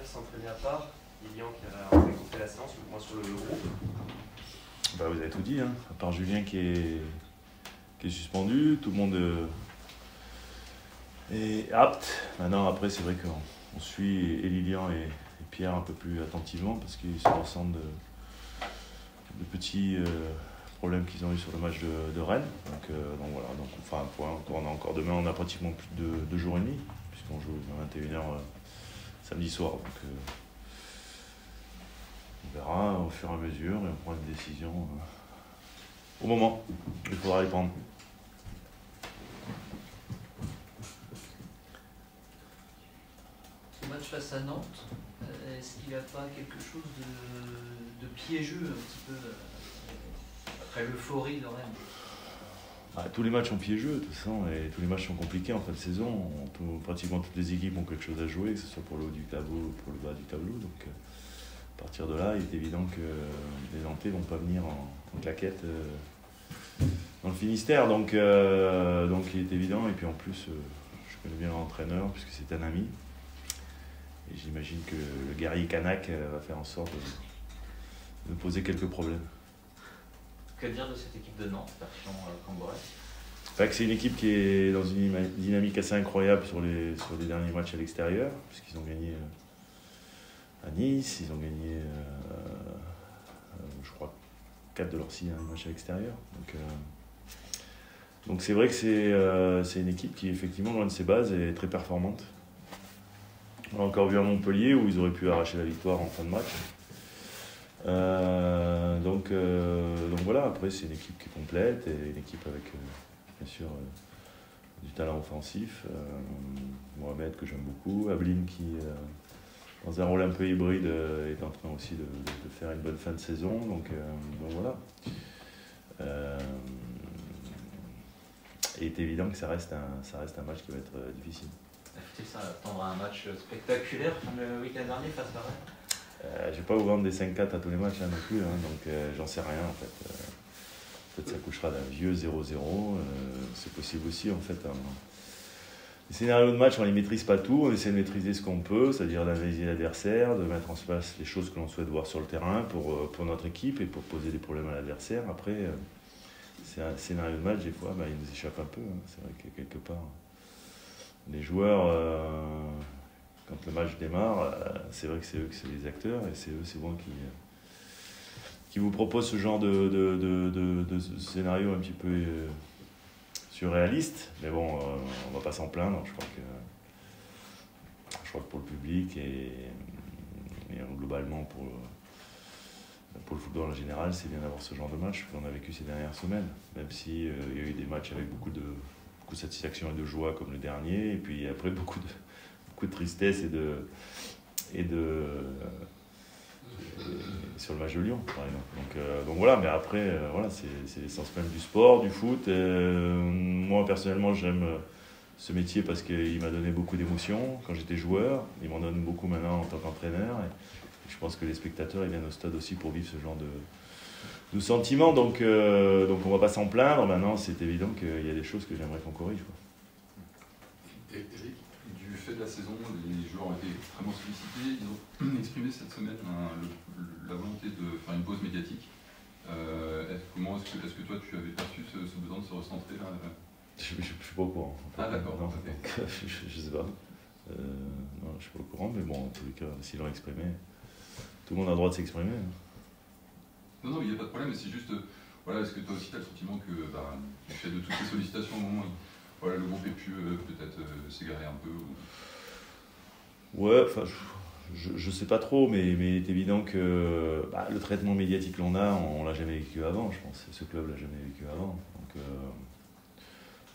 qui s'entraînait à part, Lilian qui avait raconté la séance, moi sur le groupe. Bah, vous avez tout dit, hein. À part Julien qui est suspendu, tout le monde est apte. Maintenant, après, c'est vrai qu'on suit et Lilian et Pierre un peu plus attentivement parce qu'ils se ressentent de petits problèmes qu'ils ont eu sur le match de Rennes. Donc voilà, donc on fera un point. On a encore demain, on a pratiquement plus de 2 jours et demi, puisqu'on joue à 21h samedi soir. Donc on verra au fur et à mesure et on prend une décision au moment où il faudra les prendre. Ce match face à Nantes, est-ce qu'il n'y a pas quelque chose de piégeux un petit peu après l'euphorie de Rennes? Tous les matchs sont piégeux, de toute façon, et tous les matchs sont compliqués en fin de saison. Pratiquement toutes les équipes ont quelque chose à jouer, que ce soit pour le haut du tableau ou pour le bas du tableau. Donc à partir de là, il est évident que les Nantais ne vont pas venir en claquette dans le Finistère. Donc il est évident, et puis en plus, je connais bien l'entraîneur, puisque c'est un ami. Et j'imagine que le guerrier Kanak va faire en sorte de poser quelques problèmes. Que dire de cette équipe de Nantes, version Camboré? C'est une équipe qui est dans une dynamique assez incroyable sur les derniers matchs à l'extérieur, puisqu'ils ont gagné à Nice, ils ont gagné, je crois, 4 de leurs 6 matchs à l'extérieur. Donc c'est vrai que c'est une équipe qui, effectivement, loin de ses bases, est très performante. On l'a encore vu à Montpellier, où ils auraient pu arracher la victoire en fin de match. Donc voilà, après c'est une équipe qui est complète, et une équipe avec bien sûr du talent offensif. Mohamed que j'aime beaucoup, Ablin qui dans un rôle un peu hybride est en train aussi de faire une bonne fin de saison. Donc voilà. Il est évident que ça reste un match qui va être difficile. Faut-il s'attendre à un match spectaculaire comme le week-end dernier face à Rennes? Je ne vais pas vous vendre des 5-4 à tous les matchs non plus, donc j'en sais rien en fait. Peut-être ça couchera d'un vieux 0-0, c'est possible aussi en fait. Les scénarios de match, on ne les maîtrise pas tout, on essaie de maîtriser ce qu'on peut, c'est-à-dire d'analyser l'adversaire, de mettre en place les choses que l'on souhaite voir sur le terrain pour notre équipe et pour poser des problèmes à l'adversaire. Après, c'est un scénario de match, des fois, il nous échappe un peu. C'est vrai que quelque part, les joueurs, quand le match démarre, c'est vrai que c'est eux qui sont les acteurs, et c'est eux souvent qui vous proposent ce genre de scénario un petit peu surréaliste. Mais bon, on ne va pas s'en plaindre. Je crois que pour le public et globalement pour le football en général, c'est bien d'avoir ce genre de match qu'on a vécu ces dernières semaines. Même s'il y a eu des matchs avec beaucoup de satisfaction et de joie comme le dernier, et puis après beaucoup de tristesse et sur le match de Lyon par exemple. Donc voilà, mais après voilà, c'est l'essence même du sport, du foot. Moi personnellement j'aime ce métier parce qu'il m'a donné beaucoup d'émotions quand j'étais joueur, il m'en donne beaucoup maintenant en tant qu'entraîneur, et je pense que les spectateurs ils viennent au stade aussi pour vivre ce genre de sentiments, donc on va pas s'en plaindre. Maintenant c'est évident qu'il y a des choses que j'aimerais qu'on corrige, quoi. Et Eric, du fait de la saison, les joueurs ont été extrêmement sollicités. Ils ont exprimé cette semaine la volonté de faire une pause médiatique. Est-ce que toi tu avais perçu ce besoin de se recentrer là? Je ne suis pas au courant. Ah d'accord. Non, je sais pas. Non, je suis pas au courant, mais bon, en tous les cas, s'ils l'ont exprimé, tout le monde a le droit de s'exprimer. Non, il n'y a pas de problème, mais c'est juste, voilà, est-ce que toi aussi tu as le sentiment que du fait de toutes ces sollicitations, au moment où le groupe ait pu peut-être s'égarer un peu Ouais, enfin, je sais pas trop, mais il est évident que le traitement médiatique que l'on a, on l'a jamais vécu avant, je pense. Ce club l'a jamais vécu avant.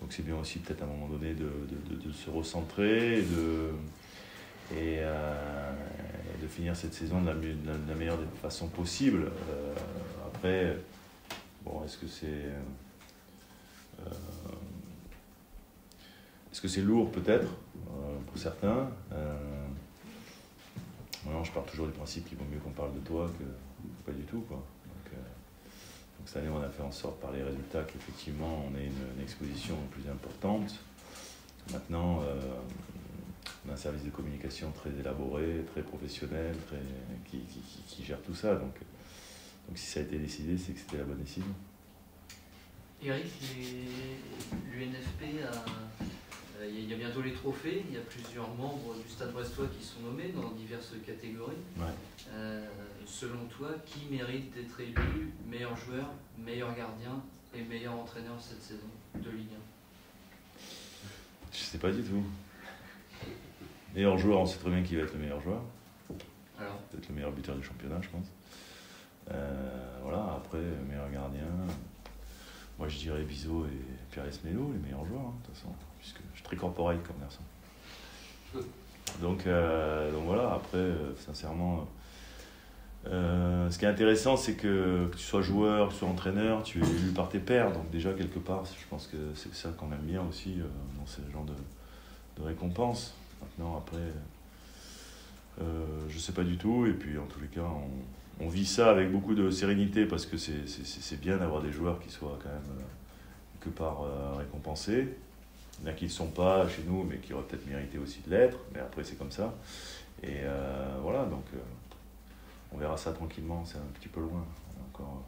Donc c'est bien aussi peut-être à un moment donné de se recentrer et de finir cette saison de la meilleure des façons possible. Après, bon, est-ce que c'est lourd peut-être pour certains. Moi, je pars toujours du principe qu'il vaut mieux qu'on parle de toi que pas du tout, quoi. Donc cette année, on a fait en sorte par les résultats qu'effectivement on ait une exposition plus importante. Maintenant, On a un service de communication très élaboré, très professionnel, qui gère tout ça. Donc si ça a été décidé, c'est que c'était la bonne décision. Eric, l'UNFP il y a bientôt les trophées, il y a plusieurs membres du Stade Brestois qui sont nommés dans diverses catégories. Ouais. Selon toi, qui mérite d'être élu meilleur joueur, meilleur gardien et meilleur entraîneur cette saison de Ligue 1? Je sais pas du tout. Meilleur joueur, on sait très bien qui va être le meilleur joueur. Alors, Peut-être le meilleur buteur du championnat, je pense. Voilà, après, meilleur gardien. Moi, je dirais Bizot et Pierre Esmelo, les meilleurs joueurs, de toute façon, puisque je suis très corporate comme garçon. Donc voilà, après, sincèrement, ce qui est intéressant, c'est que tu sois joueur, que tu sois entraîneur, tu es élu par tes pairs. Donc déjà, quelque part, je pense que c'est ça qu'on aime bien aussi dans ce genre de récompense. Maintenant, après, je sais pas du tout. Et puis, en tous les cas, on vit ça avec beaucoup de sérénité parce que c'est bien d'avoir des joueurs qui soient quand même quelque part récompensés. Il y en a qui ne le sont pas chez nous, mais qui auraient peut-être mérité aussi de l'être. Mais après, c'est comme ça. Et voilà, donc on verra ça tranquillement. C'est un petit peu loin. On a encore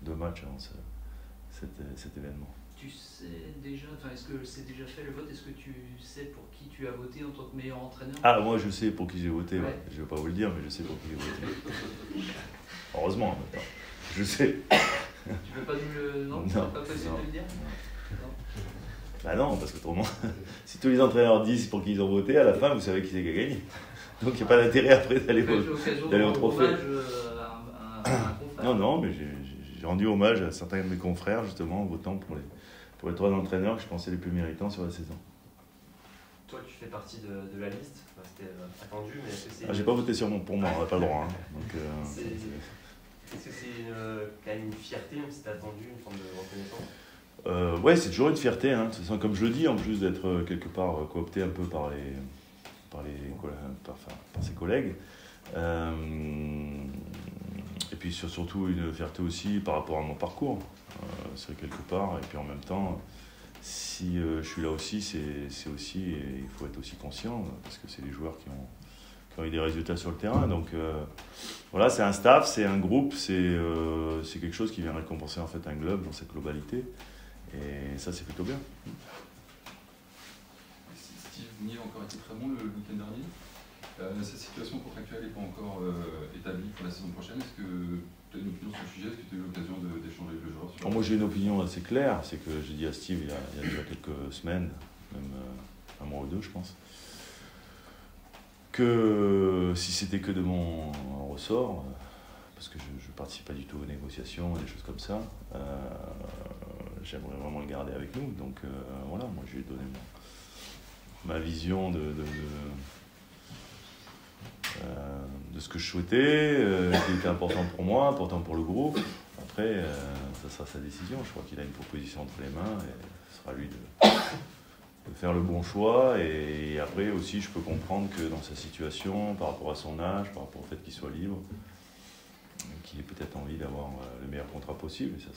2 matchs avant cet événement. tu sais déjà, est-ce que c'est déjà fait le vote? Est-ce que tu sais pour qui tu as voté en tant que meilleur entraîneur? Ah, moi je sais pour qui j'ai voté. Ouais. Ouais. Je ne vais pas vous le dire, mais je sais pour qui j'ai voté. Heureusement, en même temps. Je sais. Tu veux pas nous le... Non, Non, c'est pas possible non. de le dire? Bah non, parce que autrement, si tous les entraîneurs disent pour qui ils ont voté, à la fin, vous savez qui c'est qui a gagné. Donc il n'y a pas d'intérêt après d'aller au trophée. Non, mais j'ai rendu hommage à certains de mes confrères, justement, en votant pour les 3 entraîneurs que je pensais les plus méritants sur la saison. Toi, tu fais partie de la liste. Enfin, c'était attendu, mais est-ce que c'est... Ah, j'ai pas voté pour moi, on n'a pas le droit. Hein. Donc, est-ce que c'est quand même une fierté, même si c'était attendu, une forme de reconnaissance? Ouais, c'est toujours une fierté, hein. C'est comme je le dis, en plus d'être quelque part coopté un peu par ses collègues. Et puis surtout une fierté aussi par rapport à mon parcours. C'est quelque part, et puis en même temps, si je suis là aussi, c'est aussi, et il faut être aussi conscient, parce que c'est les joueurs qui ont eu des résultats sur le terrain. Donc voilà, c'est un staff, c'est un groupe, c'est quelque chose qui vient récompenser en fait un club dans cette globalité. Et ça, c'est plutôt bien. Steve Niel a encore été très bon le week-end dernier. Cette situation contractuelle n'est pas encore établie pour la saison prochaine. Est-ce que tu as une opinion sur le sujet? Est-ce que tu as eu l'occasion d'échanger avec le joueur sur... Moi, j'ai une opinion assez claire. C'est que j'ai dit à Steve il y a déjà quelques semaines, même un mois ou 2, je pense, que si c'était que de mon ressort, parce que je ne participe pas du tout aux négociations, des choses comme ça, j'aimerais vraiment le garder avec nous. Donc voilà, moi je lui ai donné ma vision de ce que je souhaitais, qui était important pour moi, important pour le groupe. Après, ça sera sa décision. Je crois qu'il a une proposition entre les mains et ce sera à lui de faire le bon choix. Et après aussi, je peux comprendre que dans sa situation, par rapport à son âge, par rapport au fait qu'il soit libre, qu'il ait peut-être envie d'avoir le meilleur contrat possible. Et ça,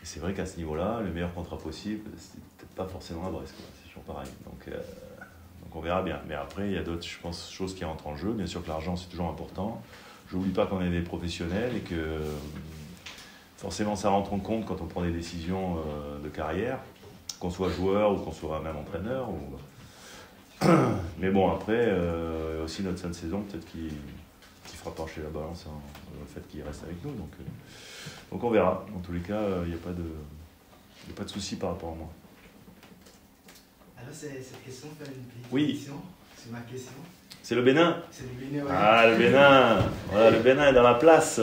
c'est vrai qu'à ce niveau-là, le meilleur contrat possible, c'est peut-être pas forcément à Brest, quoi. C'est toujours pareil. Donc on verra bien. Mais après, il y a d'autres, je pense, choses qui rentrent en jeu. Bien sûr que l'argent, c'est toujours important. Je n'oublie pas qu'on est des professionnels et que forcément, ça rentre en compte quand on prend des décisions de carrière, qu'on soit joueur ou qu'on soit même entraîneur. Mais bon, après, aussi notre fin de saison, peut-être qui fera pencher la balance le fait qu'il reste avec nous. Donc on verra. En tous les cas, il n'y a pas de souci par rapport à moi. Alors, cette question fait une petite Oui. question. C'est ma question. C'est le Bénin? C'est le Bénin, ouais. Ah, le Bénin! Voilà, le Bénin est dans la place.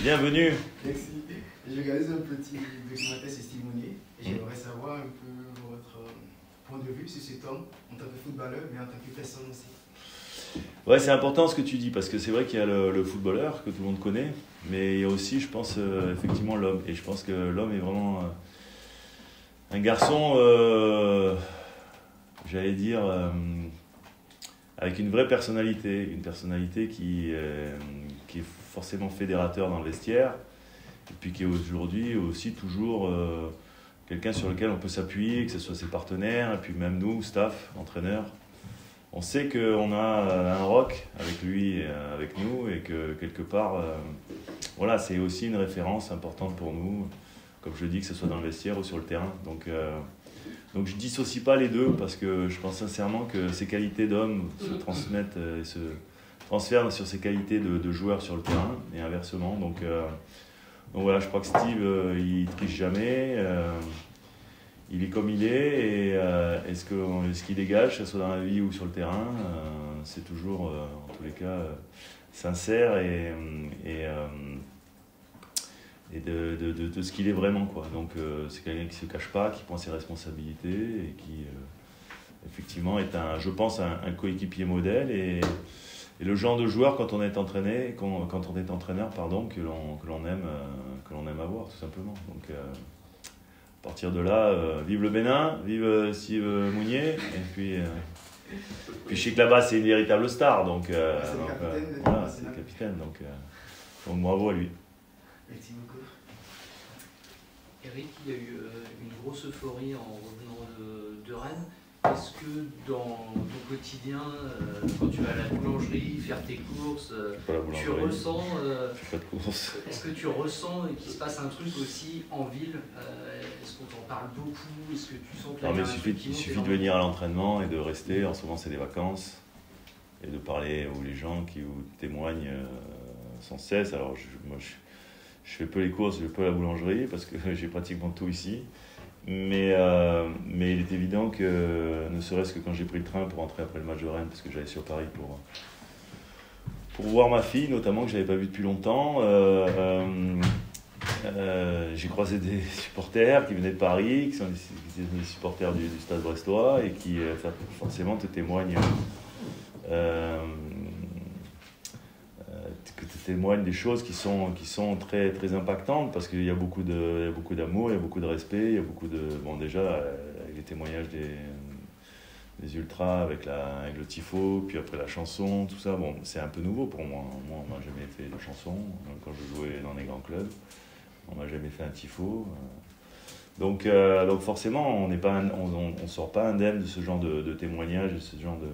Bienvenue. Merci. J'ai regardé un petit documentaire sur Steve Monnier et j'aimerais savoir un peu votre point de vue sur cet homme en tant que footballeur, mais en tant que personne aussi. Ouais, c'est important ce que tu dis, parce que c'est vrai qu'il y a le footballeur que tout le monde connaît, mais il y a aussi, je pense, effectivement l'homme. Et je pense que l'homme est vraiment un garçon, j'allais dire, avec une vraie personnalité, une personnalité qui est forcément fédérateur dans le vestiaire, et puis qui est aujourd'hui aussi toujours quelqu'un sur lequel on peut s'appuyer, que ce soit ses partenaires, et puis même nous, staff, entraîneurs. On sait qu'on a un rock avec lui, avec nous, et que quelque part, voilà, c'est aussi une référence importante pour nous, comme je dis, que ce soit dans le vestiaire ou sur le terrain. Donc je ne dissocie pas les deux, parce que je pense sincèrement que ces qualités d'homme se transmettent et se transfèrent sur ses qualités de joueur sur le terrain, et inversement. Donc voilà, je crois que Steve, il triche jamais. Il est comme il est, et ce qu'il dégage, que ce soit dans la vie ou sur le terrain, c'est toujours, en tous les cas, sincère et de ce qu'il est vraiment, quoi. Donc c'est quelqu'un qui ne se cache pas, qui prend ses responsabilités et qui, effectivement, est, je pense, un coéquipier modèle et le genre de joueur, quand on est entraîneur, que l'on aime avoir, tout simplement. Donc, à partir de là, vive le Bénin, vive Steve Mounier, et puis je sais que là-bas c'est une véritable star, donc voilà, c'est le capitaine, donc bravo à lui. Merci beaucoup. Eric, il y a eu une grosse euphorie en revenant de Rennes. Est-ce que dans ton quotidien, quand tu vas à la boulangerie, faire tes courses, tu ressens... pas de courses. Est-ce que tu ressens qu'il se passe un truc aussi en ville? Est-ce qu'on t'en parle beaucoup? Est-ce que tu sens que il suffit de venir à l'entraînement et de rester. En ce moment, c'est des vacances. Et de parler aux gens qui vous témoignent sans cesse. Alors, moi, je fais peu les courses, je fais peu la boulangerie parce que j'ai pratiquement tout ici. Mais il est évident que, ne serait-ce que quand j'ai pris le train pour rentrer après le match de Rennes, parce que j'allais sur Paris pour voir ma fille, notamment, que je n'avais pas vue depuis longtemps, j'ai croisé des supporters qui venaient de Paris, qui sont des supporters du Stade Brestois, et qui forcément te témoignent des choses qui sont très, très impactantes, parce qu'il y a beaucoup d'amour, il y a beaucoup de respect, il y a beaucoup de... Bon, déjà, les témoignages des ultras avec le tifo, puis après la chanson, tout ça, bon, c'est un peu nouveau pour moi. Moi, on m'a jamais fait de chanson, même quand je jouais dans les grands clubs, on m'a jamais fait un tifo. Donc forcément, on sort pas indemne de ce genre de témoignages, de ce genre de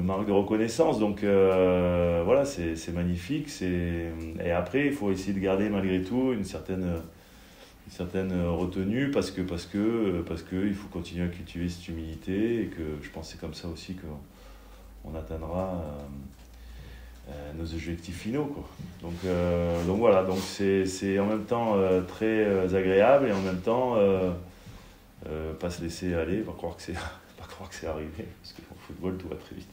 marque de reconnaissance. Donc voilà, c'est magnifique. Et après, il faut essayer de garder malgré tout une certaine retenue, parce que il faut continuer à cultiver cette humilité, et que je pense que c'est comme ça aussi qu'on atteindra nos objectifs finaux, quoi. Donc voilà, donc c'est en même temps très agréable, et en même temps pas se laisser aller, pas croire que c'est arrivé, parce qu'au football tout va très vite.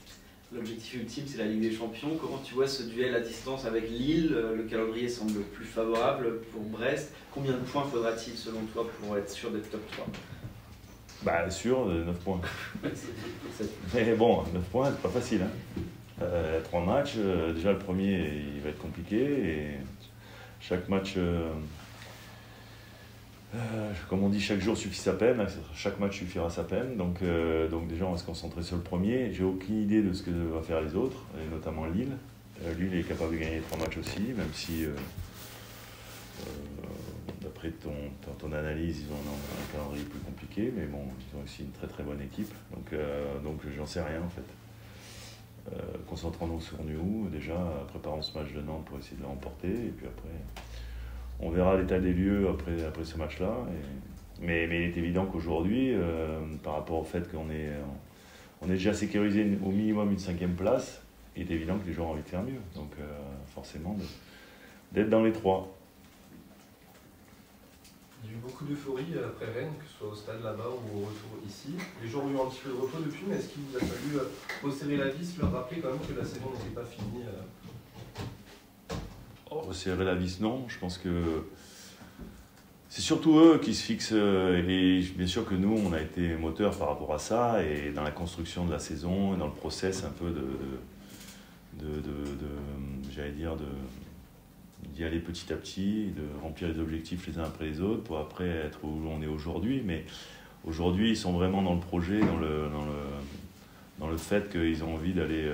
L'objectif ultime, c'est la Ligue des Champions. Comment tu vois ce duel à distance avec Lille? Le calendrier semble plus favorable pour Brest. Combien de points faudra-t-il selon toi pour être sûr d'être top 3? Bah sûr, 9 points. Mais bon, 9 points, c'est pas facile, hein. 3 matchs, déjà le premier il va être compliqué, et chaque match, comme on dit, chaque jour suffit sa peine, chaque match suffira sa peine, donc déjà on va se concentrer sur le premier. J'ai aucune idée de ce que vont faire les autres, et notamment Lille. Lille est capable de gagner 3 matchs aussi, même si d'après ton analyse, ils ont un calendrier plus compliqué, mais bon, ils ont aussi une très très bonne équipe, donc j'en sais rien en fait. Concentrons-nous sur nous, déjà, préparons ce match de Nantes pour essayer de le remporter, et puis après on verra l'état des lieux après ce match-là. Mais il est évident qu'aujourd'hui, par rapport au fait qu'on est déjà sécurisé au minimum une 5e place, il est évident que les joueurs ont envie de faire mieux. Donc forcément, d'être dans les 3. Il y a eu beaucoup d'euphorie après Rennes, que ce soit au stade là-bas ou au retour ici. Les joueurs ont eu un petit peu de repos depuis, mais est-ce qu'il vous a fallu resserrer la vis, leur rappeler quand même que la saison n'était pas finie Resserrer la vis, non. Je pense que c'est surtout eux qui se fixent, et bien sûr que nous, on a été moteur par rapport à ça, et dans la construction de la saison, dans le process un peu j'allais dire, d'y aller petit à petit, de remplir les objectifs les uns après les autres, pour après être où on est aujourd'hui. Mais aujourd'hui, ils sont vraiment dans le projet, dans le fait qu'ils ont envie d'aller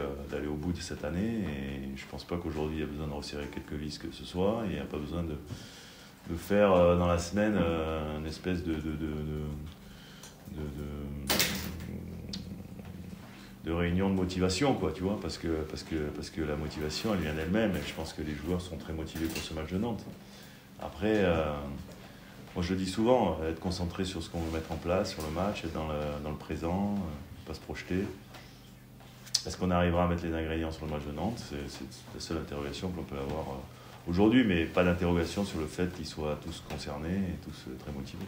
au bout de cette année, et je ne pense pas qu'aujourd'hui il y a besoin de resserrer quelques vis que ce soit, et il n'y a pas besoin de faire dans la semaine une espèce de réunion de motivation, quoi, tu vois, parce que la motivation, elle vient d'elle-même, et je pense que les joueurs sont très motivés pour ce match de Nantes. Après, moi je le dis souvent, être concentré sur ce qu'on veut mettre en place, sur le match, être dans le présent, pas se projeter. Est-ce qu'on arrivera à mettre les ingrédients sur le match de Nantes? C'est la seule interrogation qu'on peut avoir aujourd'hui, mais pas d'interrogation sur le fait qu'ils soient tous concernés et tous très motivés.